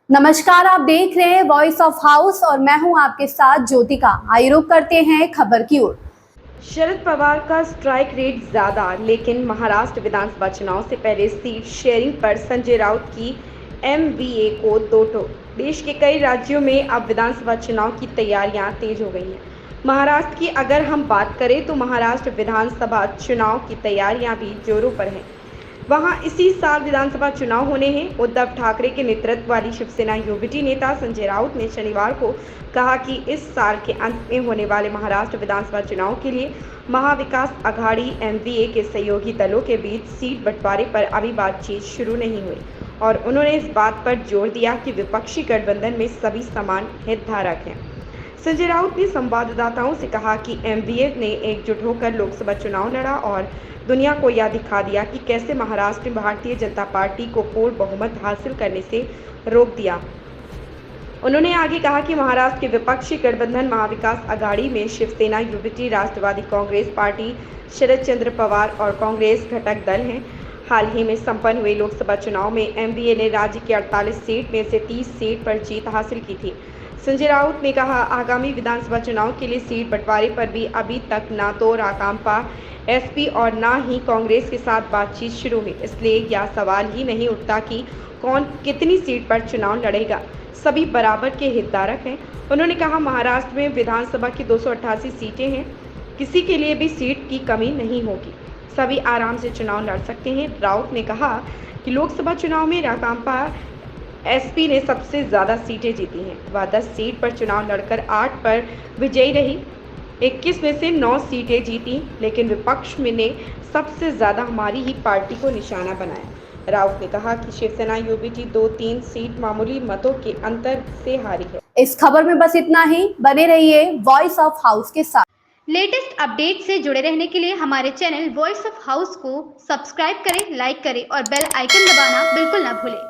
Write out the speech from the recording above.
नमस्कार, आप देख रहे हैं वॉइस ऑफ हाउस और मैं हूं आपके साथ ज्योतिका। आइए रुक करते हैं खबर की ओर। शरद पवार का स्ट्राइक रेट ज्यादा, लेकिन महाराष्ट्र विधानसभा चुनाव से पहले सीट शेयरिंग पर संजय राउत की एमवीए को दो टोक। देश के कई राज्यों में अब विधानसभा चुनाव की तैयारियां तेज हो गई हैं। महाराष्ट्र की अगर हम बात करें तो महाराष्ट्र विधानसभा चुनाव की तैयारियां भी जोरों पर हैं। वहां इसी साल विधानसभा चुनाव होने हैं। उद्धव ठाकरे के नेतृत्व वाली शिवसेना यूबीटी नेता संजय राउत ने शनिवार को कहा कि इस साल के अंत में होने वाले महाराष्ट्र विधानसभा चुनाव के लिए महाविकास अघाड़ी एमवीए के सहयोगी दलों के बीच सीट बंटवारे पर अभी बातचीत शुरू नहीं हुई और उन्होंने इस बात पर जोर दिया कि विपक्षी गठबंधन में सभी समान हितधारक हैं। संजय राउत ने संवाददाताओं से कहा कि एमवीए ने एकजुट होकर लोकसभा चुनाव लड़ा और दुनिया को यह दिखा दिया कि कैसे महाराष्ट्र में भारतीय जनता पार्टी को पूर्ण बहुमत हासिल करने से रोक दिया। उन्होंने आगे कहा कि महाराष्ट्र के विपक्षी गठबंधन महाविकास अघाड़ी में शिवसेना यूबीटी, राष्ट्रवादी कांग्रेस पार्टी, शरद चंद्र पवार और कांग्रेस घटक दल हैं। हाल ही में संपन्न हुए लोकसभा चुनाव में एमवीए ने राज्य की 48 सीट में से 30 सीट पर जीत हासिल की थी। संजय राउत ने कहा, आगामी विधानसभा चुनाव के लिए सीट बंटवारे पर भी अभी तक न तो राकांपा एसपी और न ही कांग्रेस के साथ बातचीत शुरू हुई, इसलिए यह सवाल ही नहीं उठता कि कौन कितनी सीट पर चुनाव लड़ेगा। सभी बराबर के हितधारक हैं। उन्होंने कहा, महाराष्ट्र में विधानसभा की 288 सीटें हैं, किसी के लिए भी सीट की कमी नहीं होगी, सभी आराम से चुनाव लड़ सकते हैं। राउत ने कहा कि लोकसभा चुनाव में राकांपा एसपी ने सबसे ज़्यादा सीटें जीती हैं। वह 10 सीट पर चुनाव लड़कर 8 पर विजयी रही। 21 में से 9 सीटें जीती, लेकिन विपक्ष में ने सबसे ज़्यादा हमारी ही पार्टी को निशाना बनाया। राउत ने कहा कि शिवसेना यूबीटी 2-3 सीट मामूली मतों के अंतर से हारी है। इस खबर में बस इतना ही। बने रहिए वॉइस ऑफ हाउस के साथ। लेटेस्ट अपडेट से जुड़े रहने के लिए हमारे चैनल वॉइस ऑफ हाउस को सब्सक्राइब करें, लाइक करें और बेल आइकन दबाना बिल्कुल ना भूलें।